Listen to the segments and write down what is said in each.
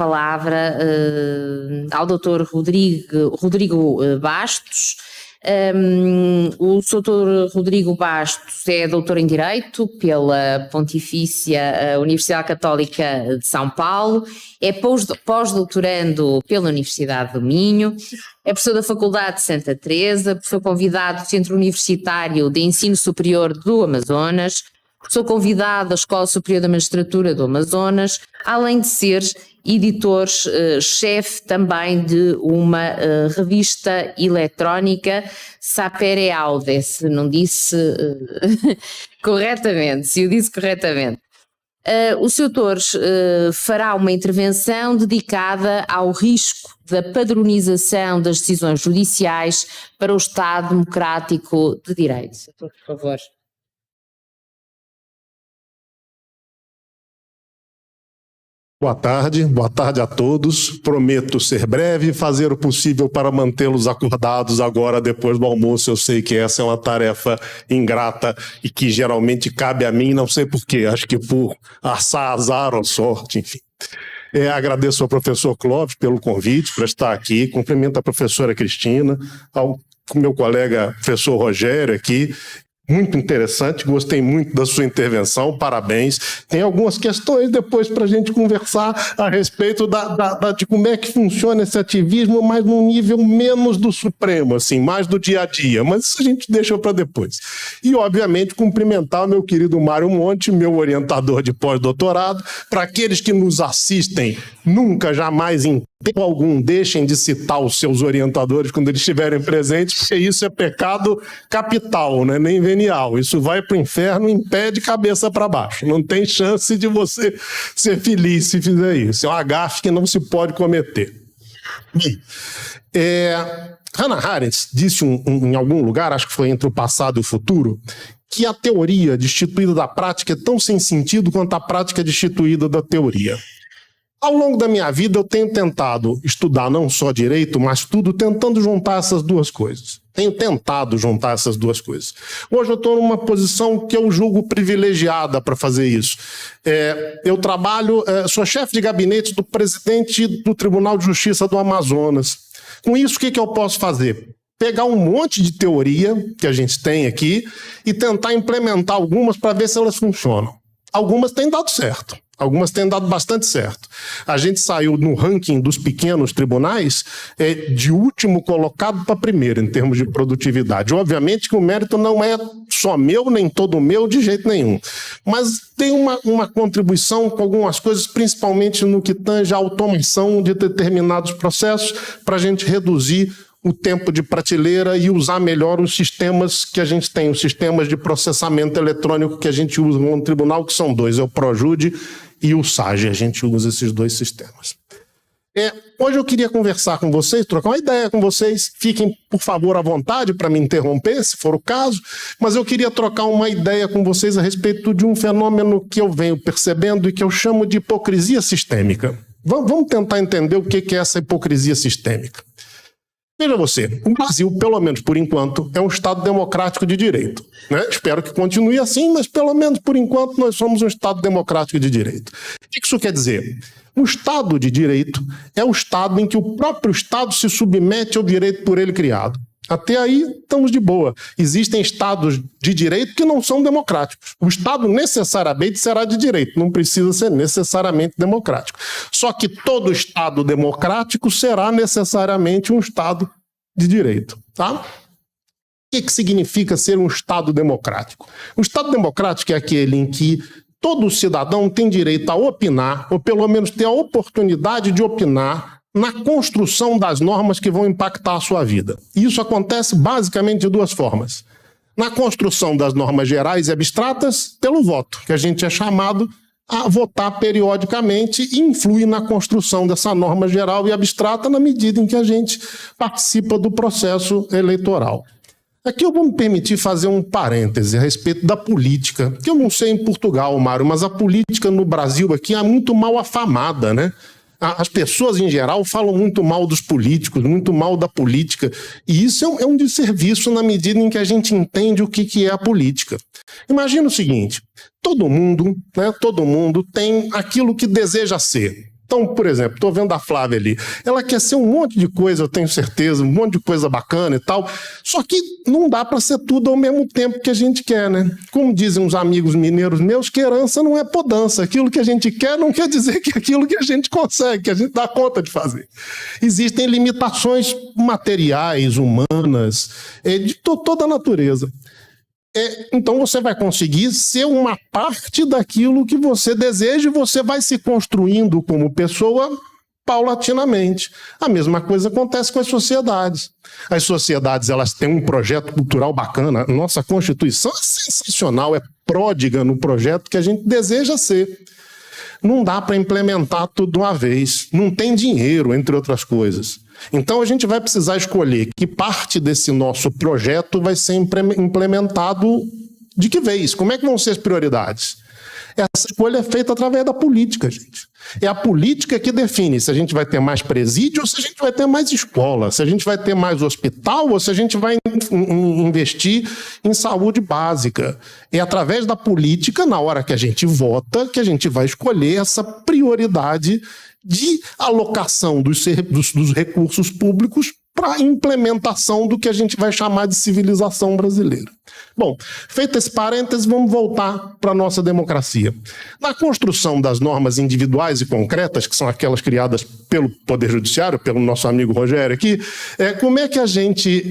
palavra ao Dr. Rodrigo Bastos. O Dr. Rodrigo Bastos é doutor em Direito pela Pontifícia Universidade Católica de São Paulo, é pós-doutorando pela Universidade do Minho, é professor da Faculdade de Santa Teresa, professor convidado do Centro Universitário de Ensino Superior do Amazonas, professor convidado da Escola Superior da Magistratura do Amazonas, além de ser editor-chefe também de uma revista eletrónica, Sapere Aude, se não disse corretamente, se eu disse corretamente. O Sr. Torres fará uma intervenção dedicada ao risco da padronização das decisões judiciais para o Estado Democrático de Direito. Por favor. Boa tarde a todos. Prometo ser breve e fazer o possível para mantê-los acordados agora, depois do almoço. Eu sei que essa é uma tarefa ingrata e que geralmente cabe a mim, não sei porquê, acho que por azar ou sorte, enfim. Agradeço ao professor Clóvis pelo convite para estar aqui, cumprimento a professora Cristina, ao meu colega professor Rogério aqui. Muito interessante, gostei muito da sua intervenção, parabéns. Tem algumas questões depois para a gente conversar a respeito de como é que funciona esse ativismo, mas num nível menos do Supremo, assim, mais do dia a dia, mas isso a gente deixa para depois. E, obviamente, cumprimentar o meu querido Mário Monte, meu orientador de pós-doutorado. Para aqueles que nos assistem, nunca, jamais, em tempo algum, deixem de citar os seus orientadores quando eles estiverem presentes, porque isso é pecado capital, né? Nem venial. Isso vai para o inferno em pé de cabeça para baixo. Não tem chance de você ser feliz se fizer isso. É uma gafe que não se pode cometer. Hannah Arendt disse em algum lugar, acho que foi entre o passado e o futuro, que a teoria destituída da prática é tão sem sentido quanto a prática destituída da teoria. Ao longo da minha vida, eu tenho tentado estudar não só direito, mas tudo tentando juntar essas duas coisas. Tenho tentado juntar essas duas coisas. Hoje eu estou numa posição que eu julgo privilegiada para fazer isso. Eu trabalho, sou chefe de gabinete do presidente do Tribunal de Justiça do Amazonas. Com isso, o que eu posso fazer? Pegar um monte de teoria que a gente tem aqui e tentar implementar algumas para ver se elas funcionam. Algumas têm dado certo. Algumas têm dado bastante certo. A gente saiu no ranking dos pequenos tribunais de último colocado para primeiro, em termos de produtividade. Obviamente que o mérito não é só meu, nem todo meu, de jeito nenhum. Mas tem uma contribuição com algumas coisas, principalmente no que tange a automação de determinados processos, para a gente reduzir o tempo de prateleira e usar melhor os sistemas que a gente tem, os sistemas de processamento eletrônico que a gente usa no tribunal, que são dois, é o ProJude e o SAGE. A gente usa esses dois sistemas. Hoje eu queria conversar com vocês, trocar uma ideia com vocês. Fiquem, por favor, à vontade para me interromper, se for o caso, mas eu queria trocar uma ideia com vocês a respeito de um fenômeno que eu venho percebendo e que eu chamo de hipocrisia sistêmica. Vamos tentar entender o que é essa hipocrisia sistêmica. Veja você, o Brasil, pelo menos por enquanto, é um Estado democrático de direito, né? Espero que continue assim, mas pelo menos por enquanto nós somos um Estado democrático de direito. O que isso quer dizer? O Estado de direito é o Estado em que o próprio Estado se submete ao direito por ele criado. Até aí, estamos de boa. Existem estados de direito que não são democráticos. O Estado necessariamente será de direito, não precisa ser necessariamente democrático. Só que todo Estado democrático será necessariamente um Estado de direito. Tá? O que significa ser um Estado democrático? O Estado democrático é aquele em que todo cidadão tem direito a opinar, ou pelo menos ter a oportunidade de opinar, na construção das normas que vão impactar a sua vida. E isso acontece basicamente de duas formas. Na construção das normas gerais e abstratas, pelo voto, que a gente é chamado a votar periodicamente e influi na construção dessa norma geral e abstrata na medida em que a gente participa do processo eleitoral. Aqui eu vou me permitir fazer um parêntese a respeito da política, que eu não sei em Portugal, Mário, mas a política no Brasil aqui é muito mal afamada, né? As pessoas, em geral, falam muito mal dos políticos, muito mal da política. E isso é um desserviço na medida em que a gente entende o que é a política. Imagina o seguinte, todo mundo tem aquilo que deseja ser. Então, por exemplo, estou vendo a Flávia ali, ela quer ser um monte de coisa, eu tenho certeza, um monte de coisa bacana e tal, só que não dá para ser tudo ao mesmo tempo que a gente quer, né? Como dizem uns amigos mineiros meus, que herança não é podança, aquilo que a gente quer não quer dizer que é aquilo que a gente consegue, que a gente dá conta de fazer. Existem limitações materiais, humanas, de toda a natureza. Então você vai conseguir ser uma parte daquilo que você deseja e você vai se construindo como pessoa paulatinamente. A mesma coisa acontece com as sociedades. As sociedades, elas têm um projeto cultural bacana. Nossa Constituição é sensacional, é pródiga no projeto que a gente deseja ser. Não dá para implementar tudo de uma vez. Não tem dinheiro, entre outras coisas. Então a gente vai precisar escolher que parte desse nosso projeto vai ser implementado de que vez. Como é que vão ser as prioridades? Essa escolha é feita através da política, gente. É a política que define se a gente vai ter mais presídio ou se a gente vai ter mais escola, se a gente vai ter mais hospital ou se a gente vai investir em saúde básica. É através da política, na hora que a gente vota, que a gente vai escolher essa prioridade de alocação dos recursos públicos para a implementação do que a gente vai chamar de civilização brasileira. Bom, feito esse parênteses, vamos voltar para a nossa democracia. Na construção das normas individuais e concretas, que são aquelas criadas pelo Poder Judiciário, pelo nosso amigo Rogério aqui, como é que a gente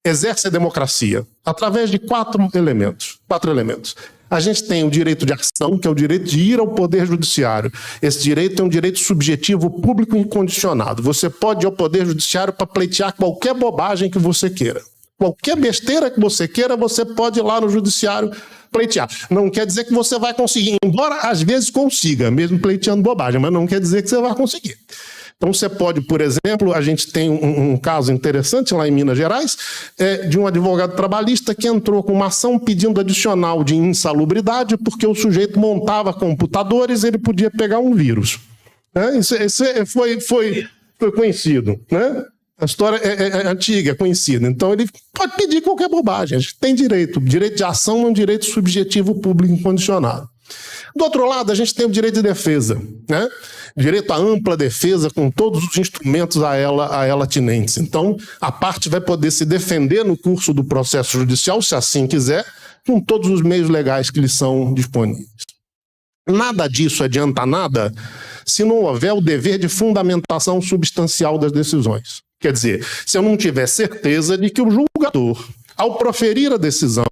exerce a democracia? Através de quatro elementos. A gente tem o direito de ação, que é o direito de ir ao Poder Judiciário. Esse direito é um direito subjetivo, público e incondicionado. Você pode ir ao Poder Judiciário para pleitear qualquer bobagem que você queira. Qualquer besteira que você queira, você pode ir lá no Judiciário pleitear. Não quer dizer que você vai conseguir, embora às vezes consiga, mesmo pleiteando bobagem, mas não quer dizer que você vai conseguir. Então você pode, por exemplo, a gente tem um caso interessante lá em Minas Gerais, de um advogado trabalhista que entrou com uma ação pedindo adicional de insalubridade porque o sujeito montava computadores e ele podia pegar um vírus. Isso foi conhecido, né? A história é antiga, é conhecida. Então ele pode pedir qualquer bobagem, a gente tem direito. O direito de ação é um direito subjetivo público incondicionado. Do outro lado, a gente tem o direito de defesa, né? Direito à ampla defesa com todos os instrumentos a ela atinentes. Então, a parte vai poder se defender no curso do processo judicial, se assim quiser, com todos os meios legais que lhe são disponíveis. Nada disso adianta nada se não houver o dever de fundamentação substancial das decisões. Quer dizer, se eu não tiver certeza de que o julgador, ao proferir a decisão,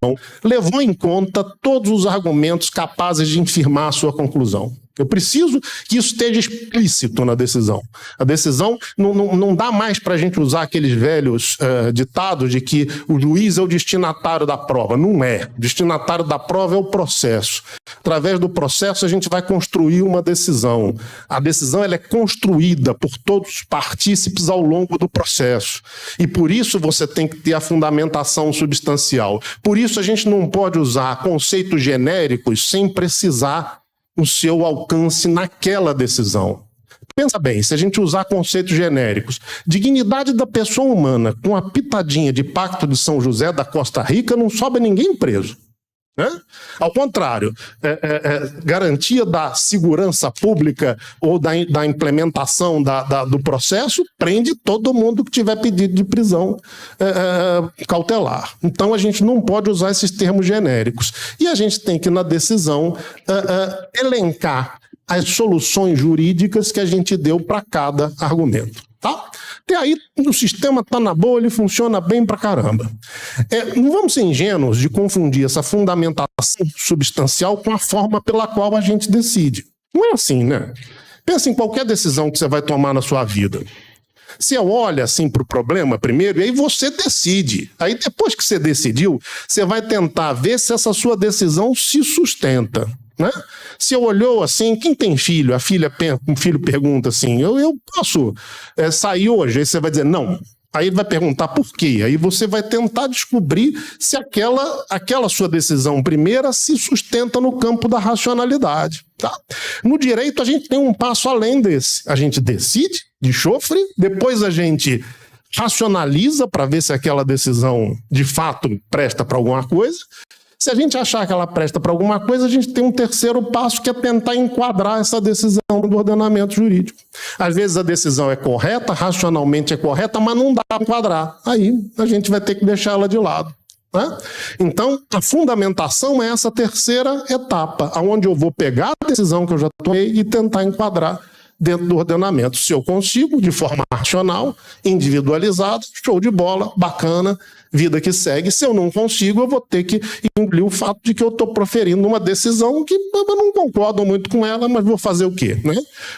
levou em conta todos os argumentos capazes de infirmar a sua conclusão. Eu preciso que isso esteja explícito na decisão. A decisão não dá mais para a gente usar aqueles velhos ditados de que o juiz é o destinatário da prova. Não é. O destinatário da prova é o processo. Através do processo, a gente vai construir uma decisão. A decisão ela é construída por todos os partícipes ao longo do processo. E por isso você tem que ter a fundamentação substancial. Por isso a gente não pode usar conceitos genéricos sem precisar o seu alcance naquela decisão. Pensa bem, se a gente usar conceitos genéricos, dignidade da pessoa humana com a pitadinha de Pacto de São José da Costa Rica, não sobe ninguém preso. Né? Ao contrário, garantia da segurança pública ou da implementação do processo prende todo mundo que tiver pedido de prisão cautelar. Então a gente não pode usar esses termos genéricos. E a gente tem que, na decisão, elencar as soluções jurídicas que a gente deu para cada argumento. Tá? Até aí o sistema está na boa, ele funciona bem pra caramba. Não vamos ser ingênuos de confundir essa fundamentação substancial com a forma pela qual a gente decide. Não é assim, né? Pensa em qualquer decisão que você vai tomar na sua vida. Você olha assim para o problema primeiro e aí você decide. Aí depois que você decidiu, você vai tentar ver se essa sua decisão se sustenta. Né? Se olhou assim, quem tem filho? O filho pergunta assim, eu posso sair hoje? Aí você vai dizer, não. Aí ele vai perguntar por quê? Aí você vai tentar descobrir se aquela sua decisão primeira se sustenta no campo da racionalidade. Tá? No direito, a gente tem um passo além desse. A gente decide de chofre, depois a gente racionaliza para ver se aquela decisão de fato presta para alguma coisa. Se a gente achar que ela presta para alguma coisa, a gente tem um terceiro passo, que é tentar enquadrar essa decisão do ordenamento jurídico. Às vezes a decisão é correta, racionalmente é correta, mas não dá para enquadrar. Aí a gente vai ter que deixar ela de lado. Né? Então, a fundamentação é essa terceira etapa, onde eu vou pegar a decisão que eu já tomei e tentar enquadrar dentro do ordenamento. Se eu consigo, de forma racional, individualizada, show de bola, bacana, vida que segue. Se eu não consigo, eu vou ter que incluir o fato de que eu estou proferindo uma decisão que eu não concordo muito com ela, mas vou fazer o quê? Né?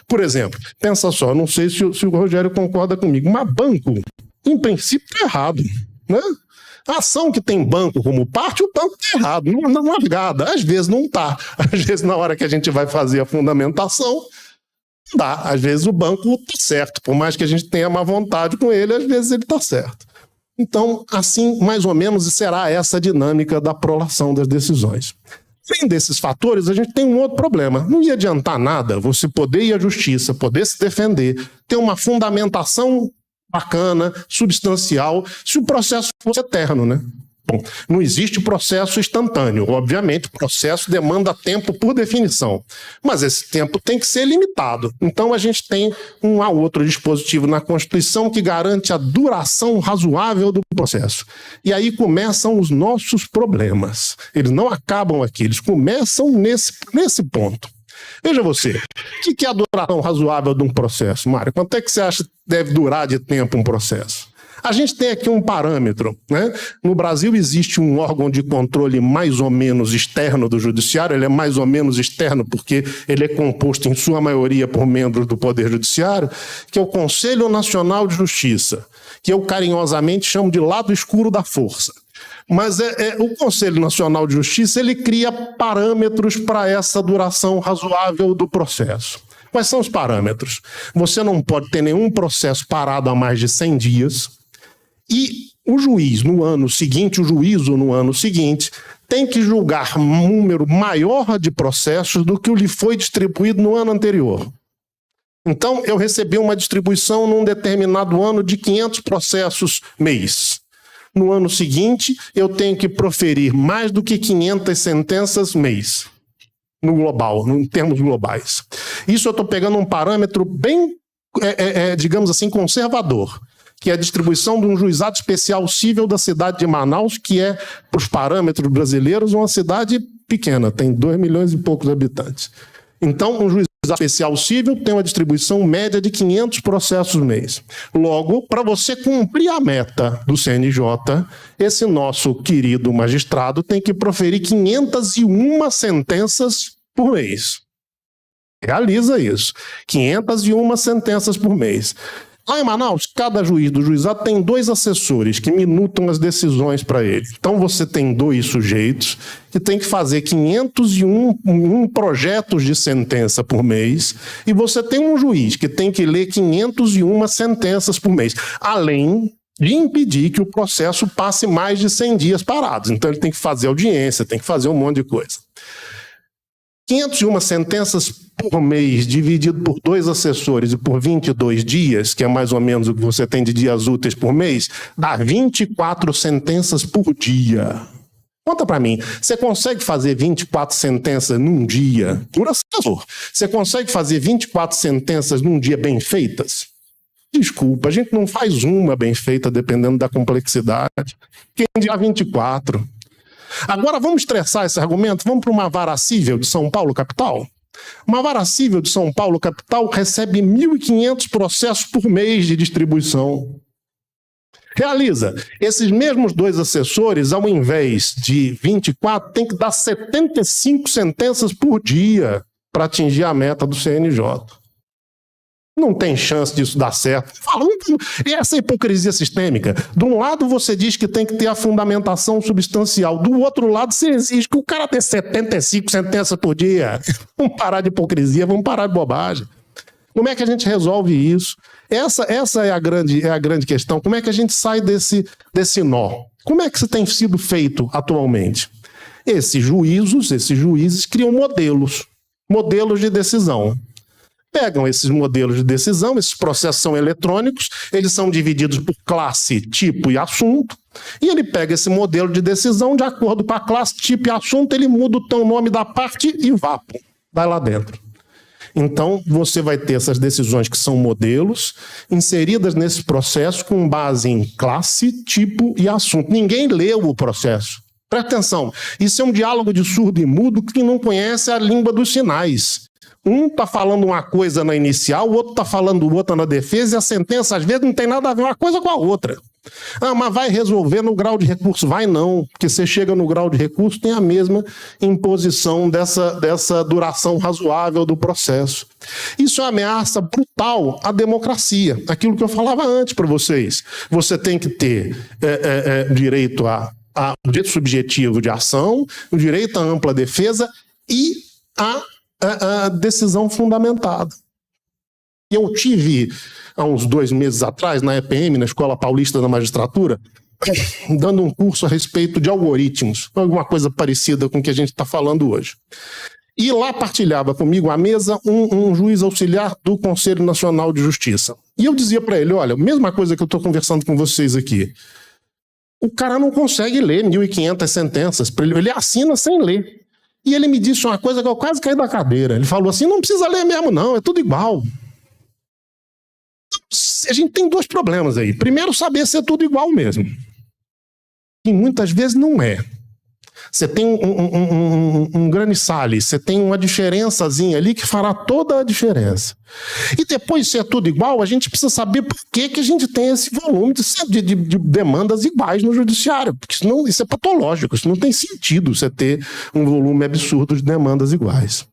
Por exemplo, pensa só, não sei se o Rogério concorda comigo, mas banco, em princípio, está errado. Né? A ação que tem banco como parte, o banco está errado, não largada. Às vezes não está. Às vezes, na hora que a gente vai fazer a fundamentação, não dá. Às vezes o banco está certo. Por mais que a gente tenha má vontade com ele, às vezes ele está certo. Então, assim, mais ou menos, será essa a dinâmica da prolação das decisões. Além desses fatores, a gente tem um outro problema. Não ia adiantar nada você poder ir à justiça, poder se defender, ter uma fundamentação bacana, substancial, se o processo fosse eterno, né? Bom, não existe processo instantâneo. Obviamente, o processo demanda tempo por definição. Mas esse tempo tem que ser limitado. Então, a gente tem um outro dispositivo na Constituição que garante a duração razoável do processo. E aí começam os nossos problemas. Eles não acabam aqui, eles começam nesse ponto. Veja você, o que é a duração razoável de um processo, Mário? Quanto é que você acha que deve durar de tempo um processo? A gente tem aqui um parâmetro, né? No Brasil existe um órgão de controle mais ou menos externo do judiciário, ele é mais ou menos externo porque ele é composto em sua maioria por membros do Poder Judiciário, que é o Conselho Nacional de Justiça, que eu carinhosamente chamo de lado escuro da força. Mas o Conselho Nacional de Justiça, ele cria parâmetros para essa duração razoável do processo. Quais são os parâmetros? Você não pode ter nenhum processo parado há mais de 100 dias, e o juiz no ano seguinte, o juízo no ano seguinte, tem que julgar um número maior de processos do que o lhe foi distribuído no ano anterior. Então, eu recebi uma distribuição num determinado ano de 500 processos mês. No ano seguinte, eu tenho que proferir mais do que 500 sentenças mês, no global, em termos globais. Isso eu estou pegando um parâmetro bem, digamos assim, conservador, que é a distribuição de um juizado especial cível da cidade de Manaus, que é, para os parâmetros brasileiros, uma cidade pequena, tem 2 milhões e poucos habitantes. Então, um juizado especial cível tem uma distribuição média de 500 processos mês. Logo, para você cumprir a meta do CNJ, esse nosso querido magistrado tem que proferir 501 sentenças por mês. Realiza isso. 501 sentenças por mês. Lá em Manaus, cada juiz do juizado tem 2 assessores que minutam as decisões para ele. Então você tem 2 sujeitos que tem que fazer 501 projetos de sentença por mês, e você tem um juiz que tem que ler 501 sentenças por mês, além de impedir que o processo passe mais de 100 dias parados. Então ele tem que fazer audiência, tem que fazer um monte de coisa. 501 sentenças por mês, dividido por 2 assessores e por 22 dias, que é mais ou menos o que você tem de dias úteis por mês, dá 24 sentenças por dia. Conta para mim, você consegue fazer 24 sentenças num dia por assessor? Você consegue fazer 24 sentenças num dia bem feitas? Desculpa, a gente não faz uma bem feita dependendo da complexidade. Quem dirá 24? Agora vamos estressar esse argumento, vamos para uma vara cível de São Paulo, capital? Uma vara cível de São Paulo, capital, recebe 1.500 processos por mês de distribuição. Realiza, esses mesmos 2 assessores, ao invés de 24, tem que dar 75 sentenças por dia para atingir a meta do CNJ. Não tem chance disso dar certo. E essa hipocrisia sistêmica. De um lado você diz que tem que ter a fundamentação substancial, do outro lado você exige que o cara tenha 75 sentenças por dia. Vamos parar de hipocrisia, vamos parar de bobagem. Como é que a gente resolve isso? Essa é a grande questão. Como é que a gente sai desse nó? Como é que isso tem sido feito atualmente? Esses juízes criam modelos de decisão. pegam esses modelos de decisão, esses processos são eletrônicos, eles são divididos por classe, tipo e assunto, e ele pega esse modelo de decisão, de acordo com a classe, tipo e assunto, ele muda o nome da parte e vapo, vai lá dentro. Então, você vai ter essas decisões que são modelos, inseridas nesse processo com base em classe, tipo e assunto. Ninguém leu o processo. Presta atenção, isso é um diálogo de surdo e mudo que não conhece a língua dos sinais. Um está falando uma coisa na inicial, o outro está falando outra na defesa, e a sentença, às vezes, não tem nada a ver uma coisa com a outra. Ah, mas vai resolver no grau de recurso? Vai não, porque você chega no grau de recurso, tem a mesma imposição dessa duração razoável do processo. Isso é uma ameaça brutal à democracia. Aquilo que eu falava antes para vocês. Você tem que ter direito o direito subjetivo de ação, o direito à ampla defesa e a decisão fundamentada. Eu tive, há uns 2 meses atrás, na EPM, na Escola Paulista da Magistratura, dando um curso a respeito de algoritmos, alguma coisa parecida com o que a gente está falando hoje. E lá partilhava comigo à mesa um juiz auxiliar do Conselho Nacional de Justiça. E eu dizia para ele, olha, a mesma coisa que eu estou conversando com vocês aqui, o cara não consegue ler 1.500 sentenças, ele assina sem ler. E ele me disse uma coisa que eu quase caí da cadeira. Ele falou assim, não precisa ler mesmo não, é tudo igual. A gente tem 2 problemas aí. Primeiro, saber se é tudo igual mesmo. E muitas vezes não é. Você tem um graniçale, você tem uma diferençazinha ali que fará toda a diferença. E depois, se é tudo igual, a gente precisa saber por que a gente tem esse volume de demandas iguais no judiciário. Porque senão, isso é patológico, isso não tem sentido você ter um volume absurdo de demandas iguais.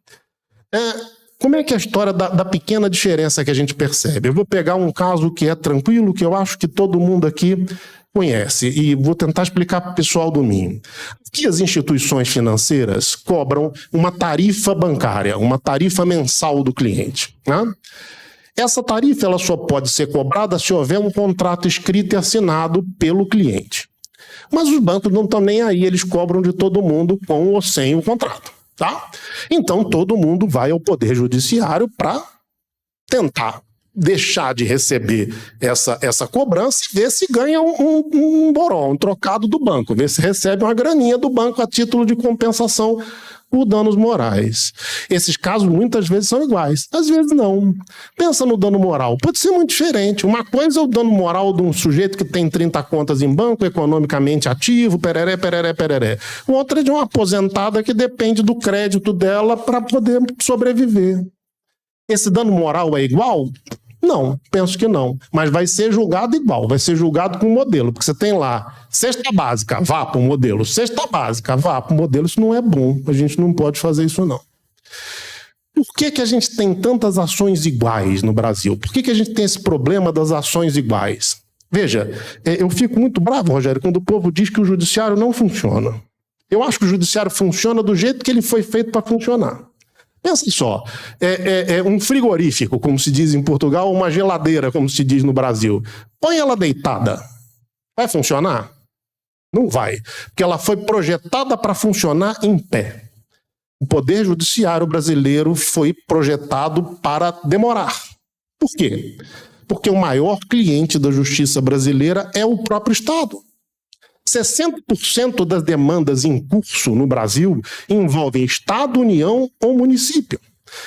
Como é que é a história da pequena diferença que a gente percebe? Eu vou pegar um caso que é tranquilo, que eu acho que todo mundo aqui conhece, e vou tentar explicar para o pessoal domingo. Aqui as instituições financeiras cobram uma tarifa bancária, uma tarifa mensal do cliente. Né? Essa tarifa ela só pode ser cobrada se houver um contrato escrito e assinado pelo cliente. Mas os bancos não estão nem aí, eles cobram de todo mundo com ou sem o contrato. Tá? Então todo mundo vai ao Poder Judiciário para tentar deixar de receber essa cobrança e ver se ganha um boró, um trocado do banco, ver se recebe uma graninha do banco a título de compensação por danos morais. Esses casos muitas vezes são iguais, às vezes não. Pensa no dano moral, pode ser muito diferente. Uma coisa é o dano moral de um sujeito que tem 30 contas em banco, economicamente ativo, pereré, pereré, pereré. Outra é de uma aposentada que depende do crédito dela para poder sobreviver. Esse dano moral é igual? Não, penso que não. Mas vai ser julgado igual, vai ser julgado com modelo, porque você tem lá cesta básica, vá para o modelo, cesta básica, vá para o modelo. Isso não é bom, a gente não pode fazer isso não. Por que a gente tem tantas ações iguais no Brasil? Por que a gente tem esse problema das ações iguais? Veja, eu fico muito bravo, Rogério, quando o povo diz que o judiciário não funciona. Eu acho que o judiciário funciona do jeito que ele foi feito para funcionar. Pensa só, um frigorífico, como se diz em Portugal, ou uma geladeira, como se diz no Brasil. Põe ela deitada. Vai funcionar? Não vai, porque ela foi projetada para funcionar em pé. O Poder Judiciário brasileiro foi projetado para demorar. Por quê? Porque o maior cliente da justiça brasileira é o próprio Estado. 60% das demandas em curso no Brasil envolvem Estado, União ou município,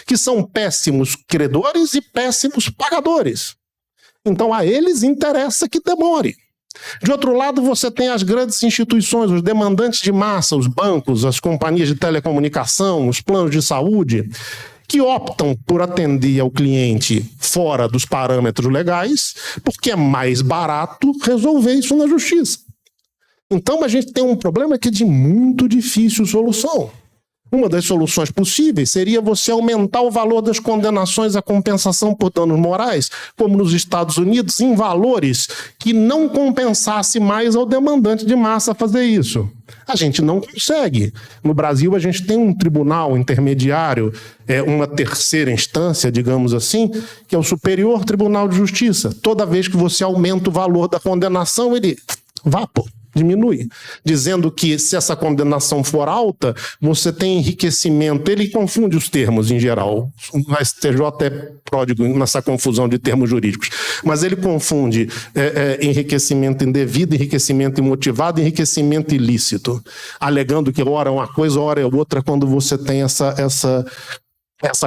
que são péssimos credores e péssimos pagadores. Então a eles interessa que demore. De outro lado, você tem as grandes instituições, os demandantes de massa, os bancos, as companhias de telecomunicação, os planos de saúde, que optam por atender ao cliente fora dos parâmetros legais, porque é mais barato resolver isso na justiça. Então a gente tem um problema que é de muito difícil solução. Uma das soluções possíveis seria você aumentar o valor das condenações à compensação por danos morais, como nos Estados Unidos, em valores que não compensasse mais ao demandante de massa fazer isso. A gente não consegue. No Brasil, a gente tem um tribunal intermediário, uma terceira instância, digamos assim, que é o Superior Tribunal de Justiça. Toda vez que você aumenta o valor da condenação, ele vá, pô. Diminui. Dizendo que se essa condenação for alta, você tem enriquecimento. Ele confunde os termos em geral. O STJ é pródigo nessa confusão de termos jurídicos. Mas ele confunde enriquecimento indevido, enriquecimento imotivado e enriquecimento ilícito. Alegando que ora é uma coisa, ora é outra, quando você tem essa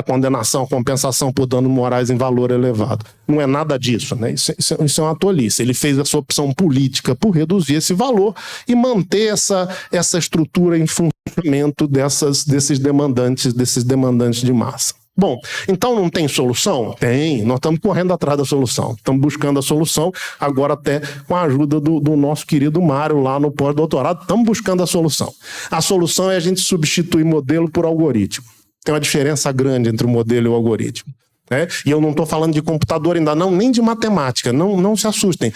condenação, compensação por danos morais em valor elevado. Não é nada disso, né? Isso é uma tolice. Ele fez essa opção política por reduzir esse valor e manter essa estrutura em funcionamento desses demandantes de massa. Bom, então não tem solução? Tem, nós estamos correndo atrás da solução, estamos buscando a solução, agora até com a ajuda do nosso querido Mário lá no pós-doutorado, estamos buscando a solução. A solução é a gente substituir modelo por algoritmo. Tem uma diferença grande entre o modelo e o algoritmo. Né? E eu não estou falando de computador ainda não, nem de matemática, não se assustem.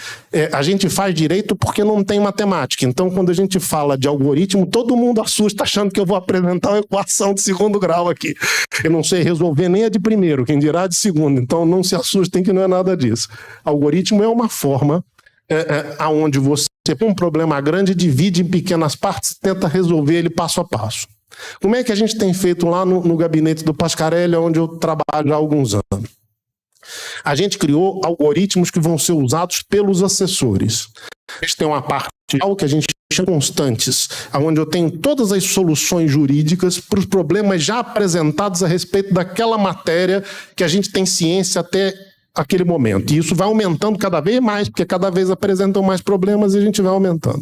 A gente faz direito porque não tem matemática. Então, quando a gente fala de algoritmo, todo mundo assusta achando que eu vou apresentar uma equação de segundo grau aqui. Eu não sei resolver nem a de primeiro, quem dirá de segundo. Então, não se assustem que não é nada disso. Algoritmo é uma forma onde você tem um problema grande, divide em pequenas partes e tenta resolver ele passo a passo. Como é que a gente tem feito lá no gabinete do Pascarelli, onde eu trabalho há alguns anos? A gente criou algoritmos que vão ser usados pelos assessores. A gente tem uma parte que a gente chama constantes, onde eu tenho todas as soluções jurídicas para os problemas já apresentados a respeito daquela matéria que a gente tem ciência até aquele momento. E isso vai aumentando cada vez mais, porque cada vez apresentam mais problemas e a gente vai aumentando.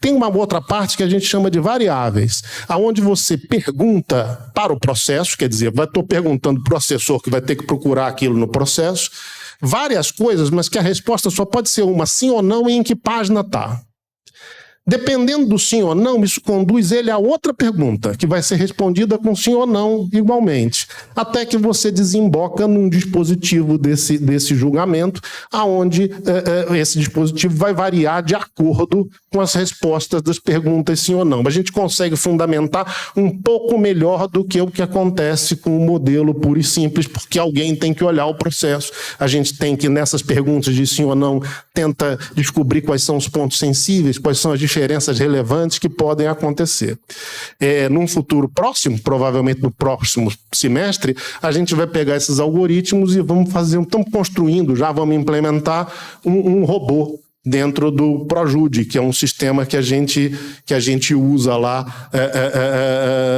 Tem uma outra parte que a gente chama de variáveis, aonde você pergunta para o processo, quer dizer, estou perguntando para o assessor que vai ter que procurar aquilo no processo, várias coisas, mas que a resposta só pode ser uma sim ou não e em que página está. Dependendo do sim ou não, isso conduz ele a outra pergunta, que vai ser respondida com sim ou não igualmente, até que você desemboca num dispositivo desse julgamento, aonde esse dispositivo vai variar de acordo com as respostas das perguntas sim ou não. A gente consegue fundamentar um pouco melhor do que o que acontece com o modelo puro e simples, porque alguém tem que olhar o processo, a gente tem que, nessas perguntas de sim ou não, tenta descobrir quais são os pontos sensíveis, quais são as diferenças relevantes que podem acontecer. Num futuro próximo, provavelmente no próximo semestre, a gente vai pegar esses algoritmos e estamos construindo, já vamos implementar um robô dentro do Projude, que é um sistema que a gente usa lá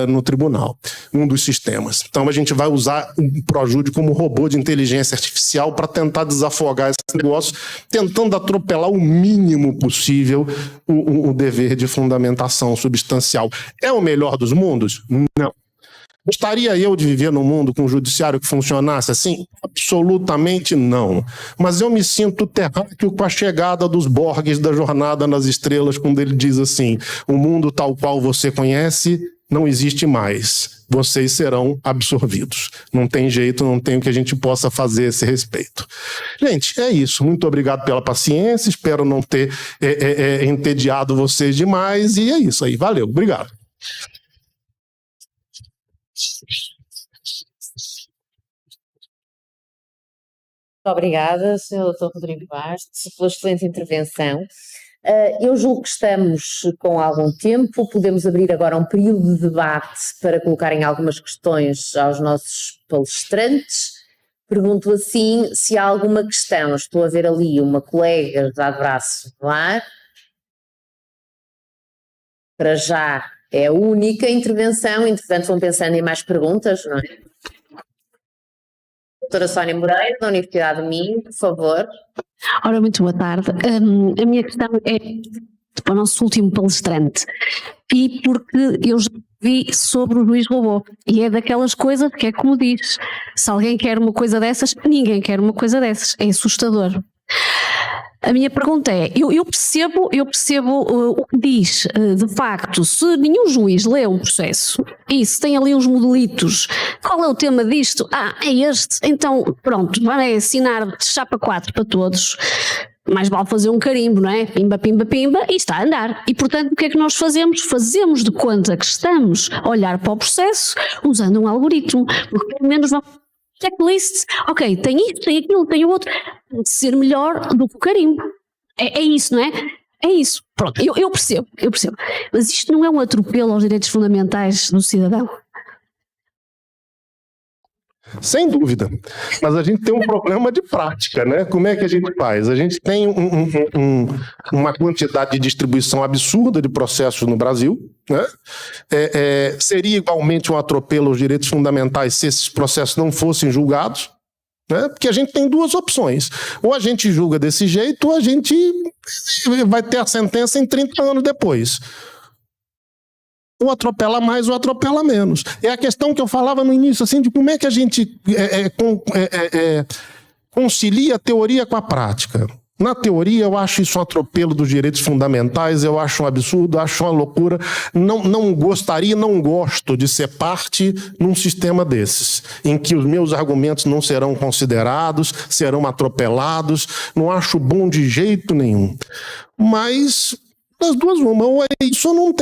no tribunal, um dos sistemas. Então a gente vai usar o Projude como robô de inteligência artificial para tentar desafogar esse negócio, tentando atropelar o mínimo possível o dever de fundamentação substancial. É o melhor dos mundos? Não. Gostaria eu de viver num mundo com um judiciário que funcionasse assim? Absolutamente não. Mas eu me sinto terráqueo com a chegada dos Borges da Jornada nas Estrelas, quando ele diz assim: o mundo tal qual você conhece não existe mais. Vocês serão absorvidos. Não tem jeito, não tem o que a gente possa fazer a esse respeito. Gente, é isso. Muito obrigado pela paciência. Espero não ter entediado vocês demais. E é isso aí. Valeu. Obrigado. Muito obrigada, Sr. Dr. Rodrigo Bastos, pela excelente intervenção. Eu julgo que estamos com algum tempo, podemos abrir agora um período de debate para colocarem algumas questões aos nossos palestrantes. Pergunto assim, se há alguma questão. Estou a ver ali uma colega já de braço no ar. Para já é a única intervenção, entretanto vão pensando em mais perguntas, não é? Doutora Sónia Moreira, da Universidade do Minho, por favor. Ora, muito boa tarde. A minha questão é para o nosso último palestrante, e porque eu já vi sobre o juiz robô, e é daquelas coisas que é como diz, se alguém quer uma coisa dessas, ninguém quer uma coisa dessas, é assustador. A minha pergunta é, eu percebo o que diz, de facto, se nenhum juiz lê um processo e se tem ali uns modelitos, qual é o tema disto? É este, então pronto, vai assinar de chapa 4 para todos, mais vale fazer um carimbo, não é? Pimba, pimba, pimba, e está a andar. E portanto o que é que nós fazemos? Fazemos de conta que estamos a olhar para o processo usando um algoritmo, porque pelo menos vamos... checklist, ok, tem isto, tem aquilo, tem o outro, tem de ser melhor do que o carimbo. É isso, não é? É isso. Pronto, eu percebo. Mas isto não é um atropelo aos direitos fundamentais do cidadão? Sem dúvida. Mas a gente tem um problema de prática, né? Como é que a gente faz? A gente tem uma quantidade de distribuição absurda de processos no Brasil, né? Seria igualmente um atropelo aos direitos fundamentais se esses processos não fossem julgados, né? Porque a gente tem duas opções. Ou a gente julga desse jeito, ou a gente vai ter a sentença em 30 anos depois. Ou atropela mais ou atropela menos. É a questão que eu falava no início, assim, de como é que a gente concilia a teoria com a prática. Na teoria, eu acho isso um atropelo dos direitos fundamentais, eu acho um absurdo, acho uma loucura. Não gostaria, não gosto de ser parte num sistema desses, em que os meus argumentos não serão considerados, serão atropelados. Não acho bom de jeito nenhum. Mas das duas, uma, ou é isso ou não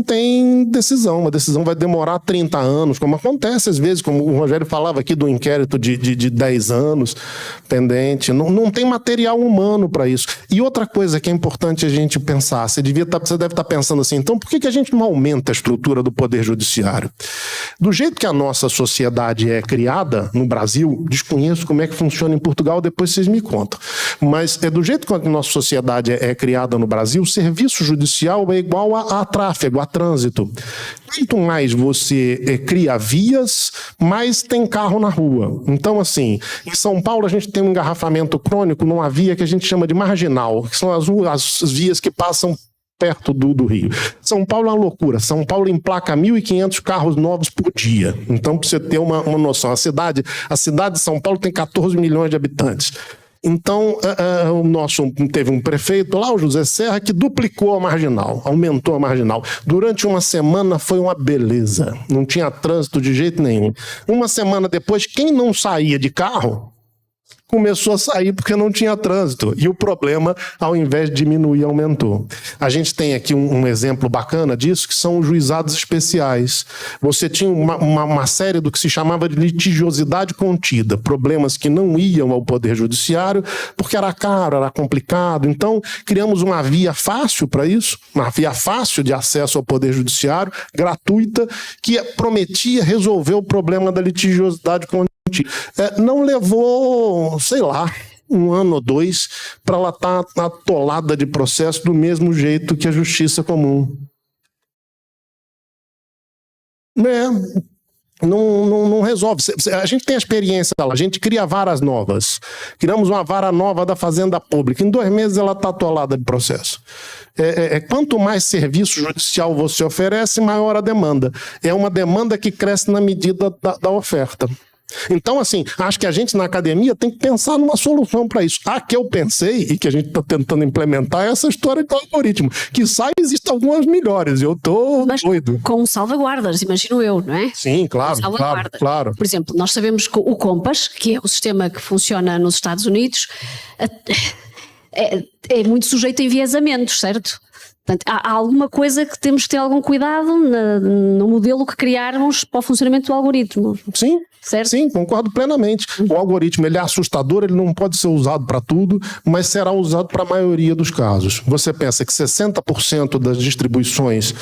tem decisão. Uma decisão vai demorar 30 anos, como acontece às vezes, como o Rogério falava aqui do inquérito de 10 anos pendente. Não tem material humano para isso. E outra coisa que é importante a gente pensar, você deve estar pensando assim, então por que a gente não aumenta a estrutura do Poder Judiciário? Do jeito que a nossa sociedade é criada no Brasil, desconheço como é que funciona em Portugal, depois vocês me contam. Mas do jeito que a nossa sociedade é criada no Brasil, o serviço judicial é igual a tráfego, a trânsito. Quanto mais você cria vias, mais tem carro na rua. Então, assim, em São Paulo a gente tem um engarrafamento crônico numa via que a gente chama de marginal, que são as vias que passam perto do Rio. São Paulo é uma loucura. São Paulo emplaca 1.500 carros novos por dia. Então, para você ter uma noção, a cidade de São Paulo tem 14 milhões de habitantes. Então, teve um prefeito lá, o José Serra, que duplicou a marginal, aumentou a marginal. Durante uma semana foi uma beleza, não tinha trânsito de jeito nenhum. Uma semana depois, quem não saía de carro começou a sair porque não tinha trânsito. E o problema, ao invés de diminuir, aumentou. A gente tem aqui um exemplo bacana disso, que são os juizados especiais. Você tinha uma série do que se chamava de litigiosidade contida, problemas que não iam ao Poder Judiciário, porque era caro, era complicado. Então, criamos uma via fácil para isso, uma via fácil de acesso ao Poder Judiciário, gratuita, que prometia resolver o problema da litigiosidade contida. Não levou, sei lá, 1 ano ou 2 para ela estar atolada de processo do mesmo jeito que a justiça comum. Não resolve. A gente tem a experiência lá, a gente cria varas novas. Criamos uma vara nova da Fazenda Pública. Em 2 meses ela está atolada de processo. Quanto mais serviço judicial você oferece, maior a demanda. É uma demanda que cresce na medida da oferta. Então, assim, acho que a gente na academia tem que pensar numa solução para isso. A que eu pensei e que a gente está tentando implementar é essa história do algoritmo. Quizá existem algumas melhores, eu estou doido. Com salvaguardas, imagino eu, não é? Sim, claro, claro. Por exemplo, nós sabemos que o Compass, que é o sistema que funciona nos Estados Unidos, é muito sujeito a enviesamentos, certo? Portanto, há alguma coisa que temos que ter algum cuidado no modelo que criarmos para o funcionamento do algoritmo. Sim. Certo? Sim, concordo plenamente. O algoritmo ele é assustador, ele não pode ser usado para tudo, mas será usado para a maioria dos casos. Você pensa que 60% das distribuições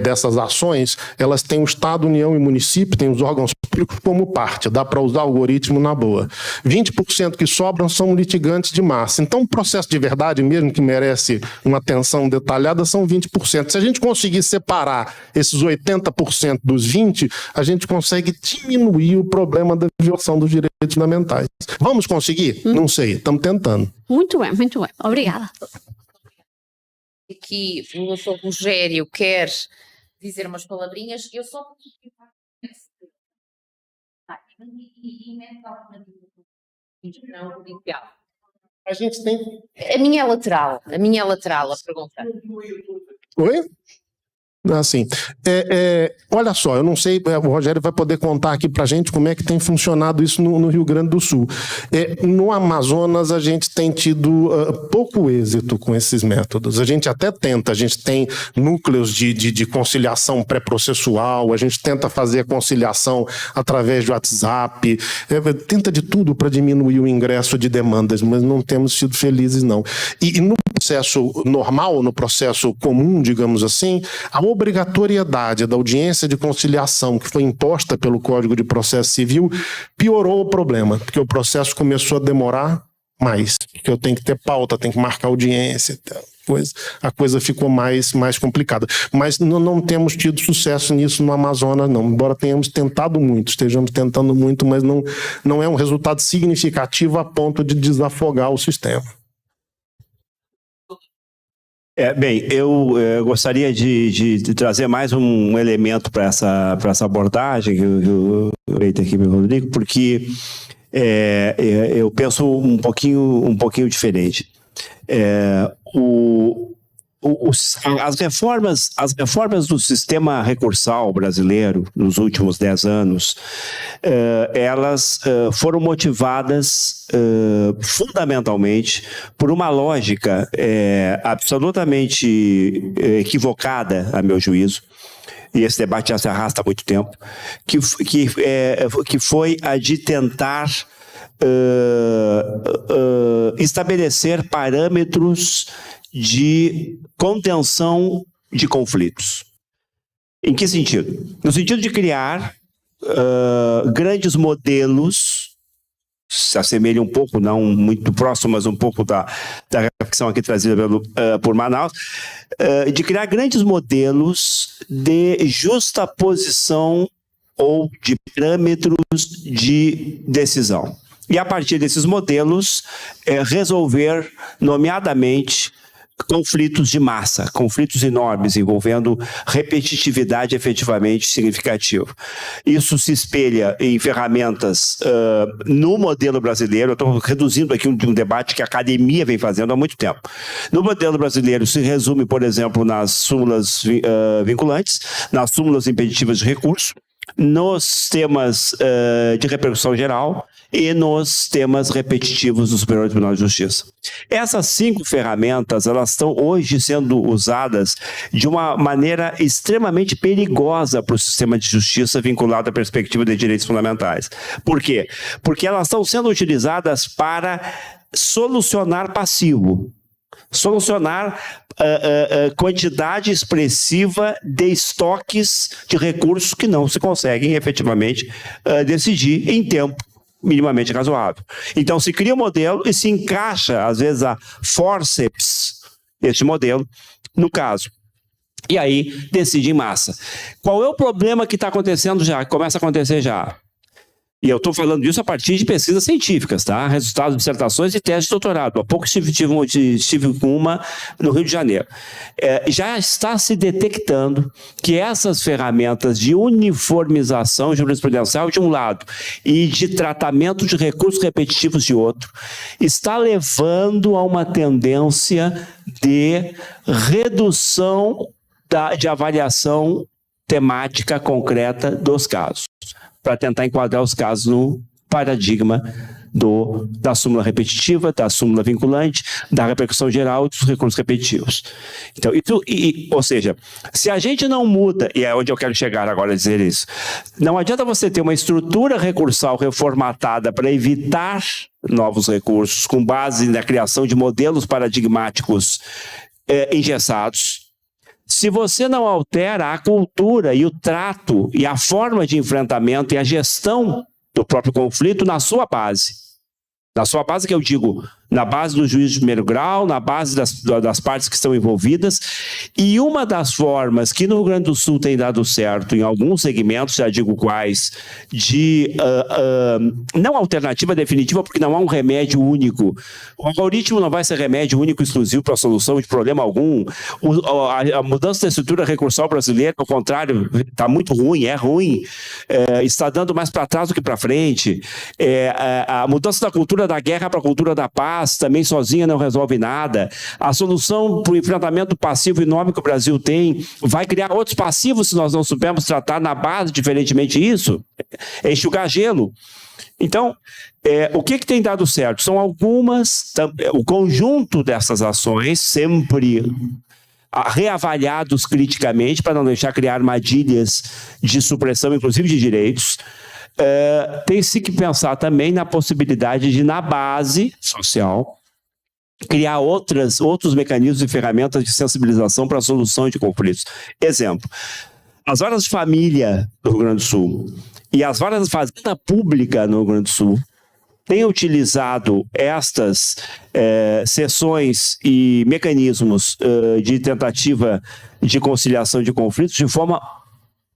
dessas ações, elas têm o Estado, União e município, têm os órgãos públicos como parte, dá para usar o algoritmo na boa. 20% que sobram são litigantes de massa. Então, o processo de verdade mesmo, que merece uma atenção detalhada, são 20%. Se a gente conseguir separar esses 80% dos 20%, a gente consegue diminuir o problema da violação dos direitos fundamentais. Vamos conseguir? Não sei, estamos tentando. Muito bem, muito bem. Obrigada. Aqui o Dr. Rogério quer dizer umas palavrinhas, eu só a gente tem... A minha é lateral, a pergunta. Oi? Assim, olha só, eu não sei, o Rogério vai poder contar aqui pra gente como é que tem funcionado isso no Rio Grande do Sul. No Amazonas a gente tem tido pouco êxito com esses métodos. A gente até tenta, a gente tem núcleos de conciliação pré-processual, a gente tenta fazer a conciliação através de WhatsApp, tenta de tudo para diminuir o ingresso de demandas, mas não temos sido felizes não. E no processo normal, no processo comum, digamos assim, a obrigatoriedade da audiência de conciliação que foi imposta pelo Código de Processo Civil piorou o problema, porque o processo começou a demorar mais, porque eu tenho que ter pauta, tenho que marcar audiência, a coisa ficou mais complicada. Mas não temos tido sucesso nisso no Amazonas, não. Embora tenhamos tentado muito, estejamos tentando muito, mas não é um resultado significativo a ponto de desafogar o sistema. Bem, eu gostaria de trazer mais um elemento para essa abordagem que eu feito aqui pelo Rodrigo, porque eu penso um pouquinho diferente. As reformas do sistema recursal brasileiro nos últimos 10 anos, elas foram motivadas fundamentalmente por uma lógica absolutamente equivocada, a meu juízo, e esse debate já se arrasta há muito tempo, que foi a de tentar estabelecer parâmetros de contenção de conflitos. Em que sentido? No sentido de criar grandes modelos, se assemelha um pouco, não muito próximo, mas um pouco da reflexão aqui trazida por Manaus, de criar grandes modelos de justaposição ou de parâmetros de decisão. E a partir desses modelos, resolver, nomeadamente, conflitos de massa, conflitos enormes, envolvendo repetitividade efetivamente significativa. Isso se espelha em ferramentas no modelo brasileiro. Eu estou reduzindo aqui um debate que a academia vem fazendo há muito tempo. No modelo brasileiro se resume, por exemplo, nas súmulas vinculantes, nas súmulas impeditivas de recurso, nos temas de repercussão geral e nos temas repetitivos do Superior Tribunal de Justiça. Essas 5 ferramentas, elas estão hoje sendo usadas de uma maneira extremamente perigosa para o sistema de justiça vinculado à perspectiva de direitos fundamentais. Por quê? Porque elas estão sendo utilizadas para solucionar passivo. Solucionar quantidade expressiva de estoques de recursos que não se conseguem efetivamente decidir em tempo minimamente razoável. Então se cria um modelo e se encaixa, às vezes, a forceps, este modelo, no caso. E aí decide em massa. Qual é o problema que está acontecendo já, que começa a acontecer já? E eu estou falando disso a partir de pesquisas científicas, tá? Resultados de dissertações e teses de doutorado. Há pouco estive com uma no Rio de Janeiro. Já está se detectando que essas ferramentas de uniformização jurisprudencial de um lado e de tratamento de recursos repetitivos de outro está levando a uma tendência de redução de avaliação temática concreta dos casos, para tentar enquadrar os casos no paradigma da súmula repetitiva, da súmula vinculante, da repercussão geral e dos recursos repetitivos. Então, ou seja, se a gente não muda, e é onde eu quero chegar agora a dizer isso, não adianta você ter uma estrutura recursal reformatada para evitar novos recursos, com base na criação de modelos paradigmáticos engessados, se você não altera a cultura e o trato e a forma de enfrentamento e a gestão do próprio conflito na sua base. Na sua base, que eu digo, na base do juiz de primeiro grau, na base das partes que estão envolvidas. E uma das formas que no Rio Grande do Sul tem dado certo em alguns segmentos, já digo quais, de não alternativa definitiva, porque não há um remédio único. O algoritmo não vai ser remédio único e exclusivo para a solução de problema algum. A mudança da estrutura recursal brasileira, ao contrário, está muito ruim, está dando mais para trás do que para frente. A mudança da cultura da guerra para a cultura da paz também sozinha não resolve nada. A solução para o enfrentamento passivo enorme que o Brasil tem vai criar outros passivos se nós não soubermos tratar na base, diferentemente isso, é enxugar gelo. Então, o que tem dado certo? São algumas, o conjunto dessas ações, sempre reavaliados criticamente, para não deixar criar armadilhas de supressão, inclusive de direitos. Tem-se que pensar também na possibilidade de, na base social, criar outros mecanismos e ferramentas de sensibilização para a solução de conflitos. Exemplo, as varas de família do Rio Grande do Sul e as varas de fazenda pública no Rio Grande do Sul têm utilizado estas sessões e mecanismos de tentativa de conciliação de conflitos de forma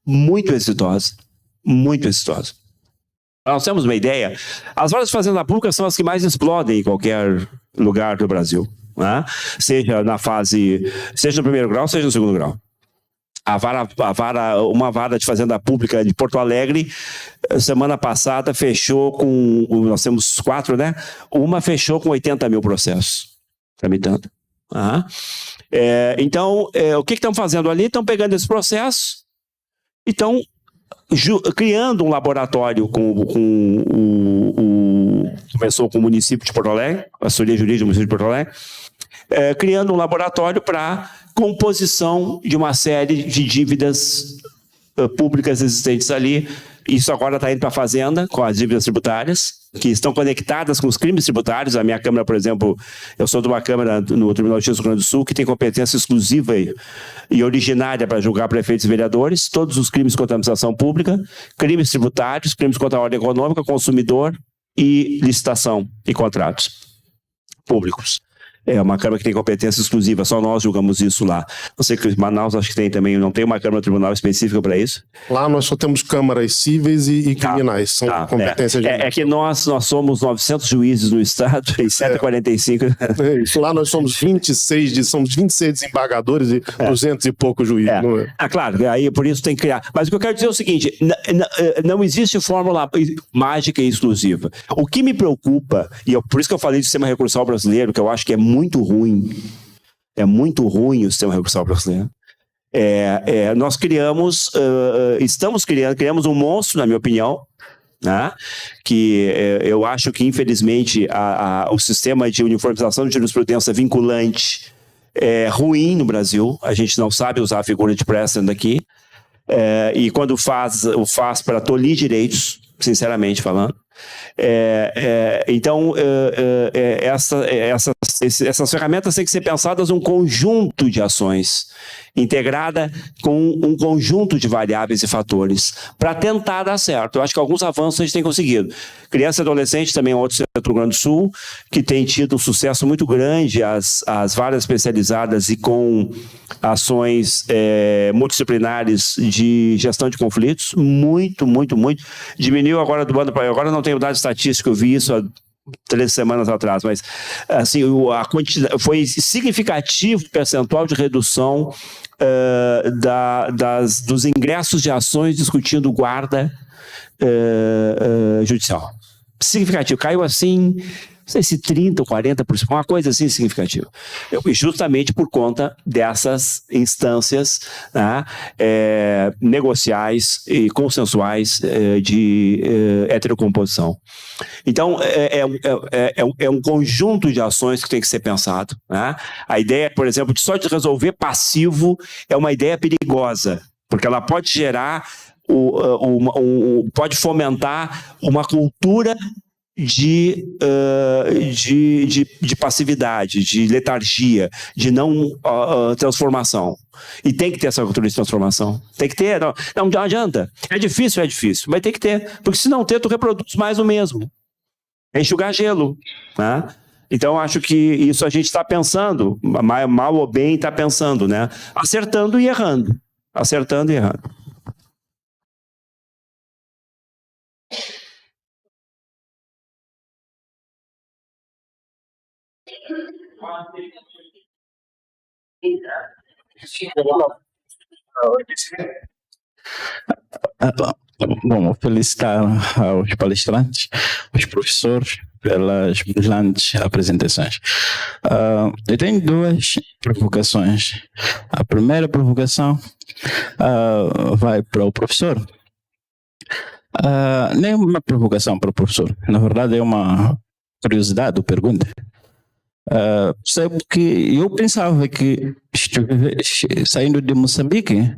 muito exitosa. Muito exitosa. Nós temos uma ideia, as varas de fazenda pública são as que mais explodem em qualquer lugar do Brasil, né? Seja no primeiro grau, seja no segundo grau. Uma vara de fazenda pública de Porto Alegre, semana passada fechou com, nós temos 4, né? Uma fechou com 80 mil processos tramitando. Então, o que estão fazendo ali? Estão pegando esse processo e estão criando um laboratório começou com o município de Porto Alegre, a assessoria jurídica do município de Porto Alegre, criando um laboratório para composição de uma série de dívidas públicas existentes ali. Isso agora está indo para a Fazenda, com as dívidas tributárias, que estão conectadas com os crimes tributários. A minha Câmara, por exemplo, eu sou de uma Câmara no Tribunal de Justiça do Rio Grande do Sul, que tem competência exclusiva e originária para julgar prefeitos e vereadores, todos os crimes contra a administração pública, crimes tributários, crimes contra a ordem econômica, consumidor e licitação e contratos públicos. É uma Câmara que tem competência exclusiva, só nós julgamos isso lá. Não sei que Manaus acho que tem também, não tem uma Câmara Tribunal específica para isso? Lá nós só temos câmaras cíveis e criminais, são competências de... É que nós somos 900 juízes no estado e 145... Isso, lá nós somos 26 desembargadores e 200 e poucos juízes. Não é? Claro, aí por isso tem que criar. Mas o que eu quero dizer é o seguinte, não existe fórmula mágica e exclusiva. O que me preocupa, por isso que eu falei do sistema recursal brasileiro, que eu acho que é muito ruim o sistema recursal brasileiro. Nós criamos um monstro, na minha opinião, né? Que eu acho que, infelizmente, o sistema de uniformização de jurisprudência vinculante é ruim no Brasil. A gente não sabe usar a figura de precedent aqui. E quando faz para tolir direitos, sinceramente falando. Então, essas ferramentas têm que ser pensadas um conjunto de ações, integrada com um conjunto de variáveis e fatores, para tentar dar certo. Eu acho que alguns avanços a gente tem conseguido. Criança e adolescente também é outro setor do Rio Grande do Sul, que tem tido um sucesso muito grande, as varas especializadas e com ações multidisciplinares de gestão de conflitos, muito. Diminuiu agora do ano para agora, não tenho dado estatístico, eu vi isso há 3 semanas atrás, mas assim, a quantidade, foi significativo o percentual de redução dos ingressos de ações discutindo guarda judicial. Significativo, caiu assim, não sei se 30% ou 40%, uma coisa assim significativa. Justamente por conta dessas instâncias, né, negociais e consensuais de heterocomposição. Então, é um conjunto de ações que tem que ser pensado. Né? A ideia, por exemplo, só de resolver passivo é uma ideia perigosa, porque ela pode gerar, pode fomentar uma cultura de passividade, de letargia, de não transformação. E tem que ter essa cultura de transformação. Tem que ter, não adianta. É difícil, mas tem que ter. Porque se não ter, tu reproduz mais o mesmo. É enxugar gelo. Né? Então, acho que isso a gente está pensando, mal ou bem está pensando, né? Acertando e errando. Bom, felicitar aos palestrantes, aos professores, pelas brilhantes apresentações. Eu tenho 2 provocações. A primeira provocação vai para o professor. Nem uma provocação para o professor, na verdade é uma curiosidade ou pergunta. Percebo que eu pensava que saindo de Moçambique,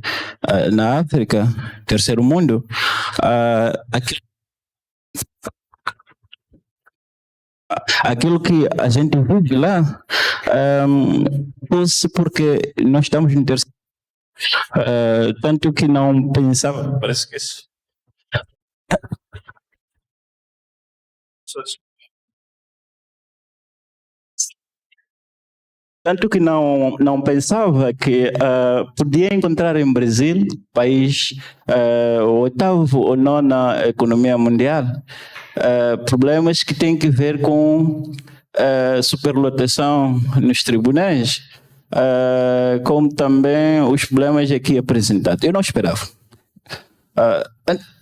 na África, terceiro mundo, aquilo que a gente vive lá, porque nós estamos no terceiro, tanto que não pensava, parece que isso. Tanto que não pensava que podia encontrar em Brasil, país o oitavo ou nona economia mundial, problemas que têm que ver com superlotação nos tribunais, como também os problemas aqui apresentados. Eu não esperava.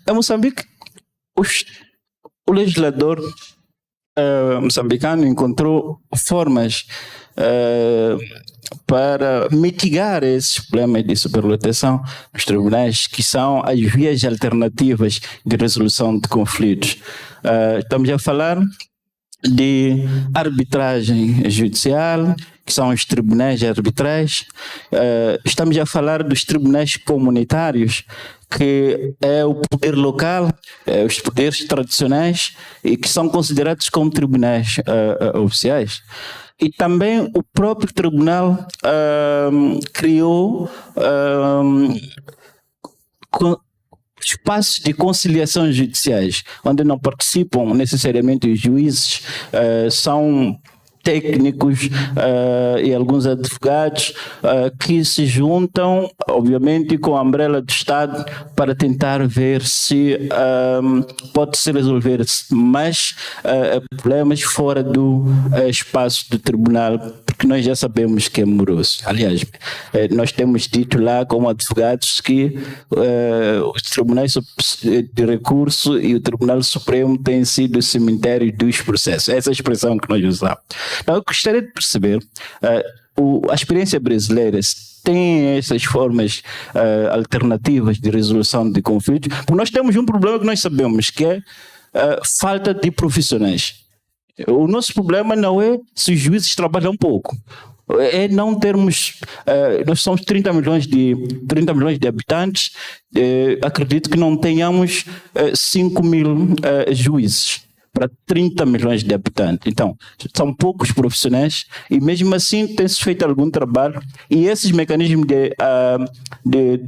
Em Moçambique, o legislador moçambicano encontrou formas para mitigar esses problemas de superlotação nos tribunais, que são as vias alternativas de resolução de conflitos. Estamos a falar de arbitragem judicial, que são os tribunais arbitrais. Estamos a falar dos tribunais comunitários, que é o poder local, os poderes tradicionais, e que são considerados como tribunais oficiais. E também o próprio tribunal criou espaços de conciliação judiciais, onde não participam necessariamente os juízes, são técnicos e alguns advogados que se juntam, obviamente, com a umbrella do Estado para tentar ver se pode-se resolver mais problemas fora do espaço do tribunal, porque nós já sabemos que é moroso. Aliás, nós temos dito lá como advogados que os tribunais de recurso e o Tribunal Supremo têm sido o cemitério dos processos. Essa é a expressão que nós usamos. Então, eu gostaria de perceber a experiência brasileira tem essas formas alternativas de resolução de conflitos, porque nós temos um problema que nós sabemos, que é falta de profissionais. O nosso problema não é se os juízes trabalham pouco, é não termos, nós somos 30 milhões de habitantes, acredito que não tenhamos 5 mil juízes para 30 milhões de habitantes. Então, são poucos profissionais e mesmo assim tem-se feito algum trabalho, e esses mecanismos de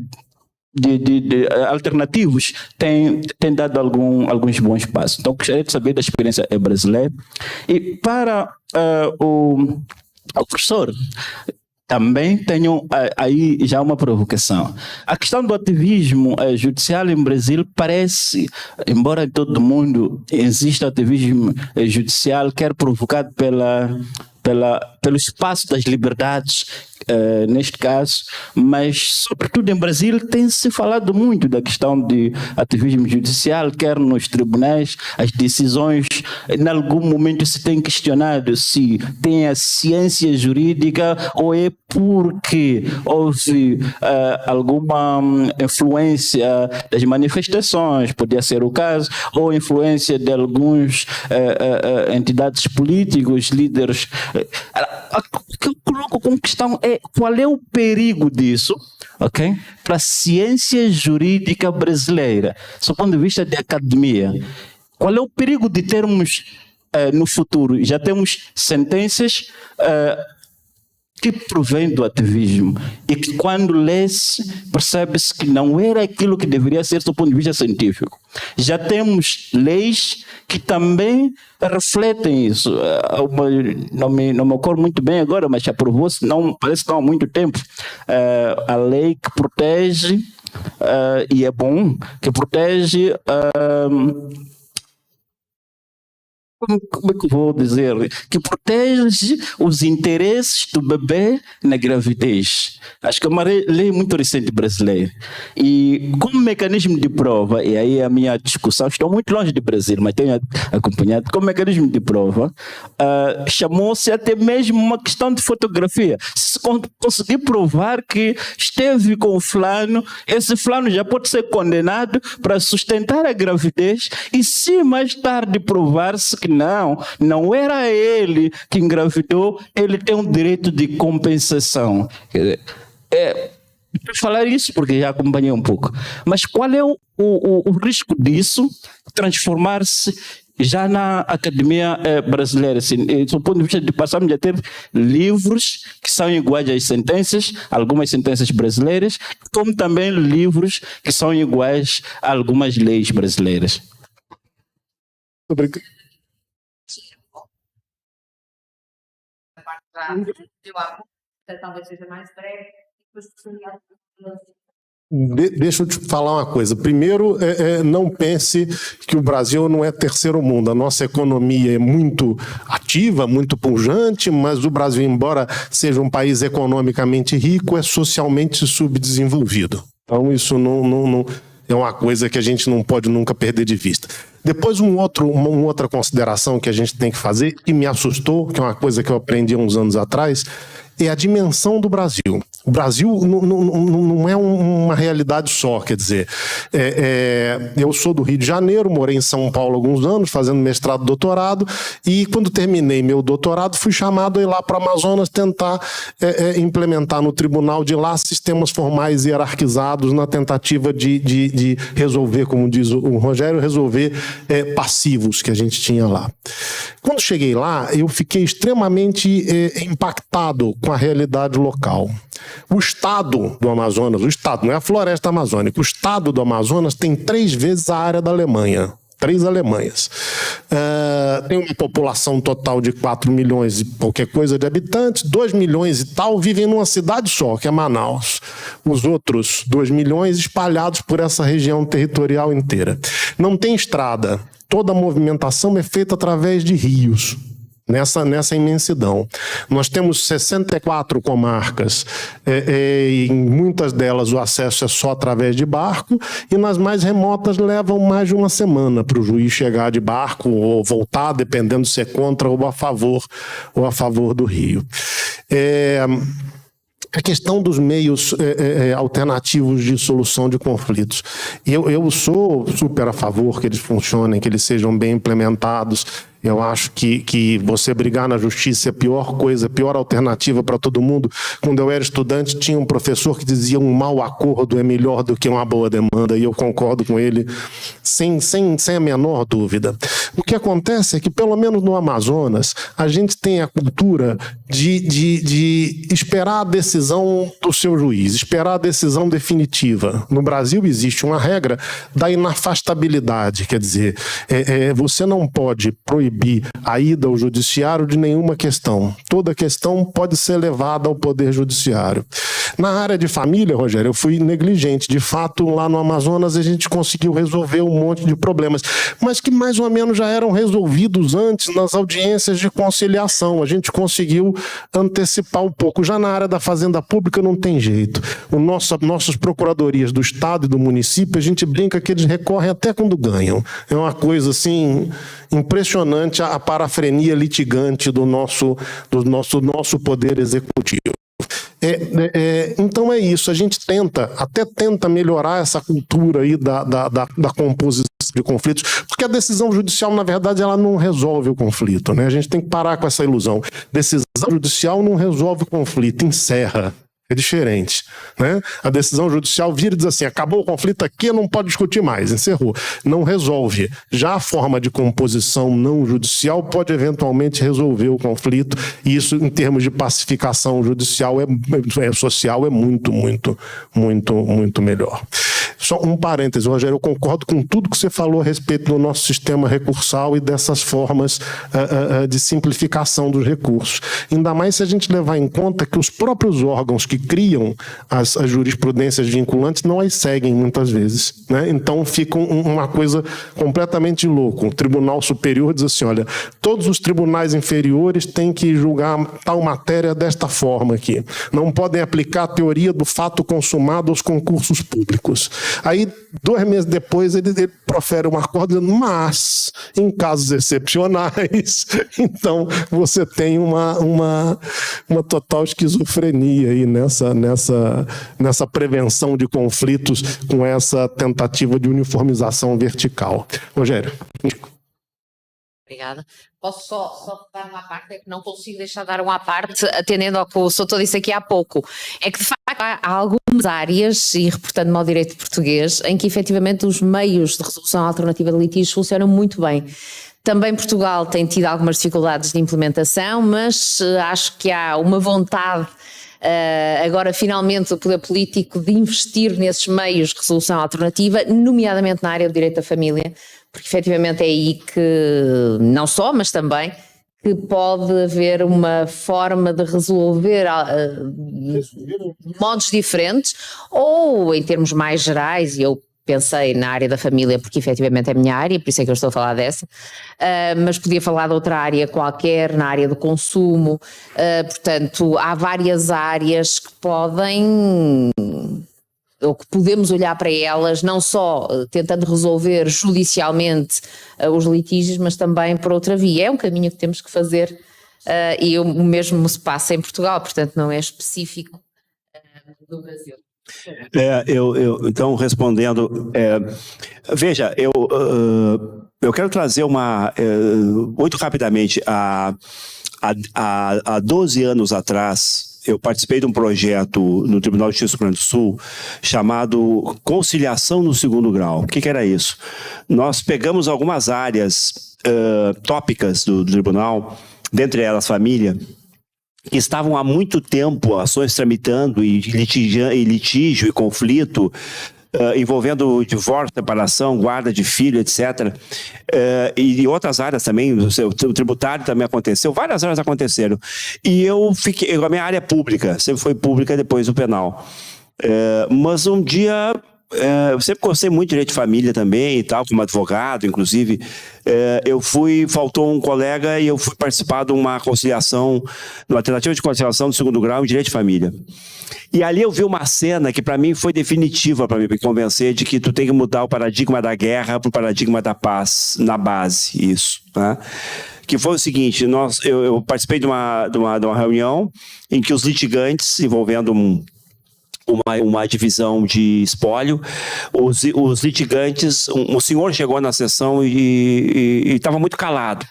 alternativos têm dado alguns bons passos. Então, gostaria de saber da experiência brasileira. E para o professor, também tenho aí já uma provocação. A questão do ativismo judicial em Brasil parece, embora em todo o mundo exista ativismo judicial, quer provocado pelo espaço das liberdades, neste caso, mas sobretudo em Brasil tem-se falado muito da questão de ativismo judicial, quer nos tribunais, as decisões, em algum momento se tem questionado se tem a ciência jurídica ou é porque houve alguma influência das manifestações, podia ser o caso, ou influência de alguns entidades políticos, líderes. O que eu coloco como questão é qual é o perigo disso, ok? Para a ciência jurídica brasileira, do ponto de vista de academia. Qual é o perigo de termos no futuro, já temos sentenças que provém do ativismo e que quando lê-se percebe-se que não era aquilo que deveria ser do ponto de vista científico. Já temos leis que também refletem isso. Não me ocorre muito bem agora, mas aprovou-se, parece que não há muito tempo, a lei que protege, e é bom, que protege... como é que eu vou dizer? Que protege os interesses do bebê na gravidez. Acho que é uma lei muito recente brasileira. E como mecanismo de prova, e aí a minha discussão, estou muito longe do Brasil, mas tenho acompanhado, como mecanismo de prova, chamou-se até mesmo uma questão de fotografia. Se conseguir provar que esteve com o fulano, esse fulano já pode ser condenado para sustentar a gravidez, e se mais tarde provar-se que não era ele que engravidou, ele tem um direito de compensação. Vou falar isso porque já acompanhei um pouco. Mas qual é o risco disso transformar-se já na academia brasileira, assim, do ponto de vista de passarmos a ter livros que são iguais às sentenças, algumas sentenças brasileiras, como também livros que são iguais a algumas leis brasileiras. Obrigado. Talvez seja mais breve, depois Deixa eu te falar uma coisa. Primeiro, não pense que o Brasil não é terceiro mundo. A nossa economia é muito ativa, muito pujante, mas o Brasil, embora seja um país economicamente rico, é socialmente subdesenvolvido. Então, isso não é uma coisa que a gente não pode nunca perder de vista. Depois, uma outra consideração que a gente tem que fazer, que me assustou, que é uma coisa que eu aprendi há uns anos atrás, é a dimensão do Brasil. O Brasil não é uma realidade só, quer dizer, eu sou do Rio de Janeiro, morei em São Paulo há alguns anos, fazendo mestrado e doutorado, e quando terminei meu doutorado, fui chamado a ir lá para o Amazonas tentar implementar no tribunal de lá sistemas formais hierarquizados na tentativa de resolver, como diz o Rogério, resolver passivos que a gente tinha lá. Quando cheguei lá, eu fiquei extremamente impactado com a realidade local. O estado do Amazonas, o estado, não é a floresta amazônica, o estado do Amazonas tem 3 vezes a área da Alemanha. 3 Alemanhas. Tem uma população total de 4 milhões e qualquer coisa de habitantes, 2 milhões e tal vivem numa cidade só, que é Manaus. Os outros 2 milhões espalhados por essa região territorial inteira. Não tem estrada. Toda a movimentação é feita através de rios. Nessa imensidão. Nós temos 64 comarcas, em muitas delas o acesso é só através de barco, e nas mais remotas levam mais de uma semana para o juiz chegar de barco ou voltar, dependendo se é contra ou a favor do rio. A questão dos meios alternativos de solução de conflitos. Eu sou super a favor que eles funcionem, que eles sejam bem implementados. Eu acho que você brigar na justiça é a pior coisa, a pior alternativa para todo mundo. Quando eu era estudante, tinha um professor que dizia um mau acordo é melhor do que uma boa demanda, e eu concordo com ele sem a menor dúvida. O que acontece é que, pelo menos no Amazonas, a gente tem a cultura de esperar a decisão do seu juiz, esperar a decisão definitiva. No Brasil existe uma regra da inafastabilidade, quer dizer, você não pode proibir a ida ao judiciário de nenhuma questão. Toda questão pode ser levada ao Poder Judiciário. Na área de família, Rogério, eu fui negligente. De fato, lá no Amazonas, a gente conseguiu resolver um monte de problemas, mas que mais ou menos já eram resolvidos antes nas audiências de conciliação. A gente conseguiu antecipar um pouco. Já na área da fazenda pública não tem jeito. Nossas procuradorias do Estado e do município, a gente brinca que eles recorrem até quando ganham. É uma coisa, assim, impressionante a parafrenia litigante do nosso poder executivo. Então é isso, a gente tenta melhorar essa cultura aí da composição de conflitos, porque a decisão judicial, na verdade, ela não resolve o conflito, né? A gente tem que parar com essa ilusão. Decisão judicial não resolve o conflito, encerra. É diferente, né? A decisão judicial vira e diz assim, acabou o conflito aqui, não pode discutir mais, encerrou. Não resolve. Já a forma de composição não judicial pode eventualmente resolver o conflito, e isso, em termos de pacificação judicial, social, é muito, muito, muito, muito melhor. Só um parêntese, Rogério, eu concordo com tudo que você falou a respeito do nosso sistema recursal e dessas formas de simplificação dos recursos. Ainda mais se a gente levar em conta que os próprios órgãos que criam as jurisprudências vinculantes não as seguem muitas vezes, né? Então fica uma coisa completamente louca. O Tribunal Superior diz assim, olha, todos os tribunais inferiores têm que julgar tal matéria desta forma aqui. Não podem aplicar a teoria do fato consumado aos concursos públicos. Aí, 2 meses depois, ele profere um acordo dizendo, mas, em casos excepcionais, então você tem uma total esquizofrenia aí nessa prevenção de conflitos com essa tentativa de uniformização vertical. Rogério. Obrigada. Posso só dar uma parte, é que não consigo deixar de dar uma parte, atendendo ao que o Soutor disse aqui há pouco. É que, de facto, há algumas áreas, e reportando-me ao direito português, em que, efetivamente, os meios de resolução alternativa de litígios funcionam muito bem. Também Portugal tem tido algumas dificuldades de implementação, mas acho que há uma vontade agora finalmente do poder político de investir nesses meios de resolução alternativa, nomeadamente na área do direito da família, porque efetivamente é aí que, não só, mas também, que pode haver uma forma de resolver modos diferentes, ou em termos mais gerais, e eu pensei na área da família porque efetivamente é a minha área, por isso é que eu estou a falar dessa, mas podia falar de outra área qualquer, na área do consumo, portanto há várias áreas que podem, ou que podemos olhar para elas, não só tentando resolver judicialmente os litígios, mas também por outra via. É um caminho que temos que fazer e o mesmo se passa em Portugal, portanto não é específico do Brasil. Então, respondendo, veja, eu quero trazer muito rapidamente, há 12 anos atrás, eu participei de um projeto no Tribunal de Justiça do Rio Grande do Sul chamado Conciliação no Segundo Grau. O que era isso? Nós pegamos algumas áreas tópicas do tribunal, dentre elas família, que estavam há muito tempo ações tramitando e litígio e conflito, envolvendo divórcio, separação, guarda de filho, etc. E outras áreas também, o tributário também aconteceu, várias áreas aconteceram. E a minha área é pública, sempre foi pública depois do penal. Mas um dia, eu sempre gostei muito de direito de família também e tal, como advogado, inclusive. Faltou um colega e eu fui participar de uma conciliação, de uma tentativa de conciliação do segundo grau em direito de família. E ali eu vi uma cena que para mim foi definitiva para me convencer de que tu tem que mudar o paradigma da guerra para o paradigma da paz, na base, isso, né? Que foi o seguinte, eu participei de uma reunião em que os litigantes, envolvendo uma divisão de espólio, os litigantes, o senhor chegou na sessão e estava muito calado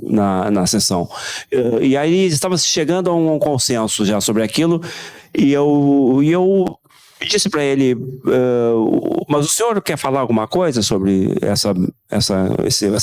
na sessão. E aí estava chegando a um consenso já sobre aquilo, e eu disse para ele, mas o senhor quer falar alguma coisa sobre essa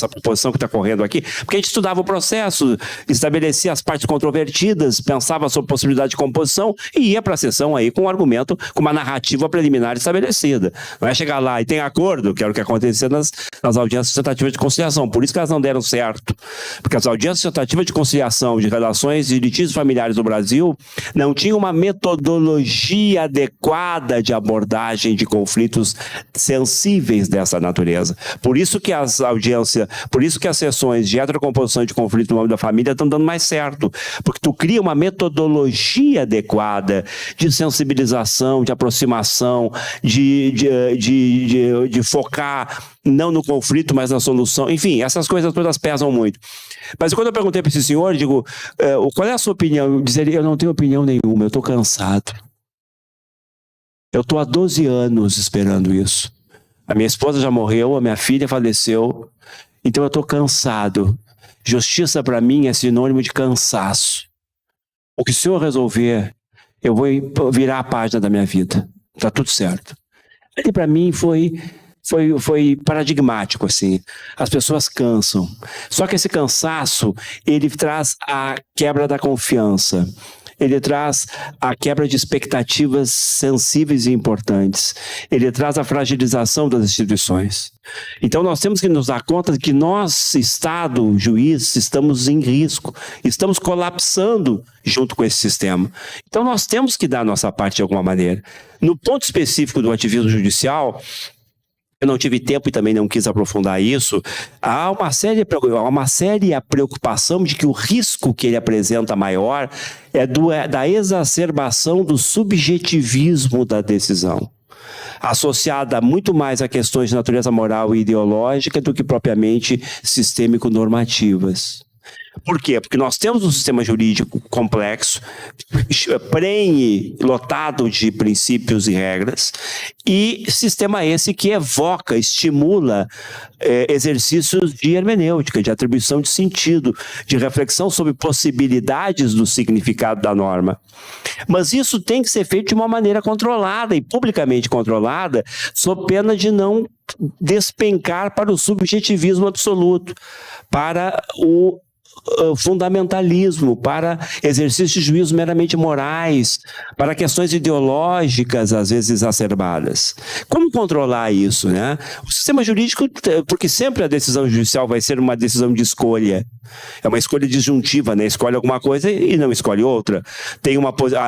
proposição que está correndo aqui? Porque a gente estudava o processo, estabelecia as partes controvertidas, pensava sobre possibilidade de composição e ia para a sessão aí com um argumento, com uma narrativa preliminar estabelecida. Não é chegar lá e tem acordo, que era o que acontecia nas audiências tentativas de conciliação. Por isso que elas não deram certo. Porque as audiências tentativas de conciliação de relações e litígios familiares no Brasil não tinham uma metodologia adequada de abordagem de conflitos sensíveis dessa natureza. Por isso que as sessões de heterocomposição de conflito no âmbito da família estão dando mais certo, porque tu cria uma metodologia adequada de sensibilização, de aproximação, de focar não no conflito, mas na solução. Enfim, essas coisas todas pesam muito. Mas quando eu perguntei para esse senhor, digo, qual é a sua opinião? Eu não tenho opinião nenhuma, eu estou cansado. Eu estou há 12 anos esperando isso. A minha esposa já morreu, a minha filha faleceu, então eu estou cansado. Justiça para mim é sinônimo de cansaço. O que o senhor resolver, eu vou virar a página da minha vida. Está tudo certo. Ali para mim foi paradigmático, assim. As pessoas cansam. Só que esse cansaço, ele traz a quebra da confiança. Ele traz a quebra de expectativas sensíveis e importantes. Ele traz a fragilização das instituições. Então nós temos que nos dar conta de que nós, Estado, juiz, estamos em risco. Estamos colapsando junto com esse sistema. Então nós temos que dar a nossa parte de alguma maneira. No ponto específico do ativismo judicial, eu não tive tempo e também não quis aprofundar isso, há uma séria preocupação de que o risco que ele apresenta maior é da exacerbação do subjetivismo da decisão, associada muito mais a questões de natureza moral e ideológica do que propriamente sistêmico-normativas. Por quê? Porque nós temos um sistema jurídico complexo, prenhe, lotado de princípios e regras, e sistema esse que evoca, estimula exercícios de hermenêutica, de atribuição de sentido, de reflexão sobre possibilidades do significado da norma. Mas isso tem que ser feito de uma maneira controlada e publicamente controlada, sob pena de não despencar para o subjetivismo absoluto, para o fundamentalismo, para exercício de juízos meramente morais, para questões ideológicas, às vezes exacerbadas. Como controlar isso, né? O sistema jurídico, porque sempre a decisão judicial vai ser uma decisão de escolha. É uma escolha disjuntiva, né? Escolhe alguma coisa e não escolhe outra.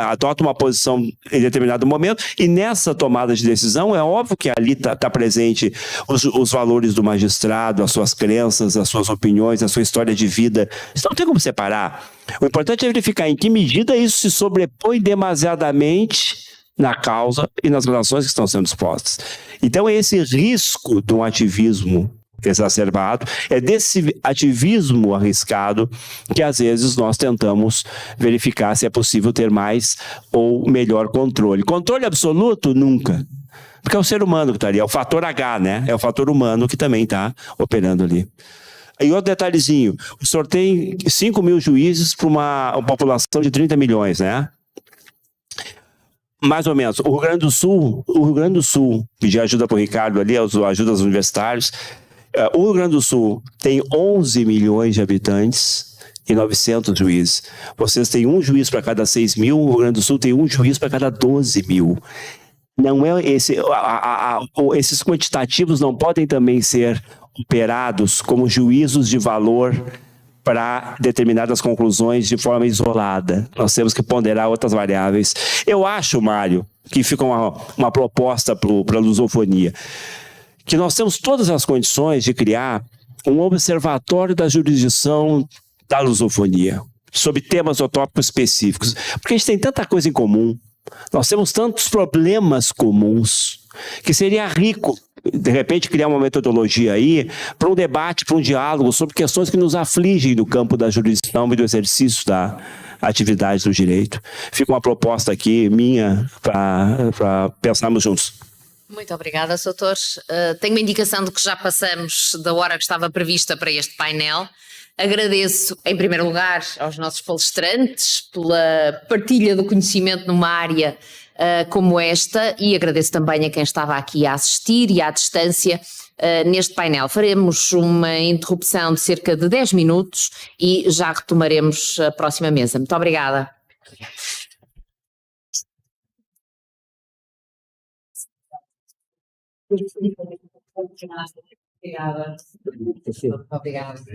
Adota uma posição em determinado momento e nessa tomada de decisão é óbvio que ali está presente os valores do magistrado, as suas crenças, as suas opiniões, a sua história de vida. Isso não tem como separar. O importante é verificar em que medida isso se sobrepõe demasiadamente na causa e nas relações que estão sendo expostas. Então, esse risco de um ativismo exacerbado, é desse ativismo arriscado que às vezes nós tentamos verificar se é possível ter mais ou melhor controle. Controle absoluto, nunca. Porque é o ser humano que está ali, é o fator H, né? É o fator humano que também está operando ali. E outro detalhezinho, o senhor tem 5 mil juízes para uma população de 30 milhões, né? Mais ou menos. O Rio Grande do Sul, pedir ajuda para o Ricardo ali, ajuda aos universitários. O Rio Grande do Sul tem 11 milhões de habitantes e 900 juízes. Vocês têm um juiz para cada 6 mil, o Rio Grande do Sul tem um juiz para cada 12 mil. Não é esses quantitativos não podem também ser operados como juízos de valor para determinadas conclusões de forma isolada. Nós temos que ponderar outras variáveis. Eu acho, Mário, que fica uma proposta para a lusofonia, que nós temos todas as condições de criar um observatório da jurisdição da lusofonia, sobre temas ou tópicos específicos, porque a gente tem tanta coisa em comum, nós temos tantos problemas comuns, que seria rico, de repente, criar uma metodologia aí para um debate, para um diálogo sobre questões que nos afligem no campo da jurisdição e do exercício da atividade do direito. Fica uma proposta aqui minha para pensarmos juntos. Muito obrigada, Soutor. Tenho uma indicação de que já passamos da hora que estava prevista para este painel. Agradeço, em primeiro lugar, aos nossos palestrantes pela partilha do conhecimento numa área como esta e agradeço também a quem estava aqui a assistir e à distância neste painel. Faremos uma interrupção de cerca de 10 minutos e já retomaremos a próxima mesa. Muito obrigada. Obrigada. Obrigada.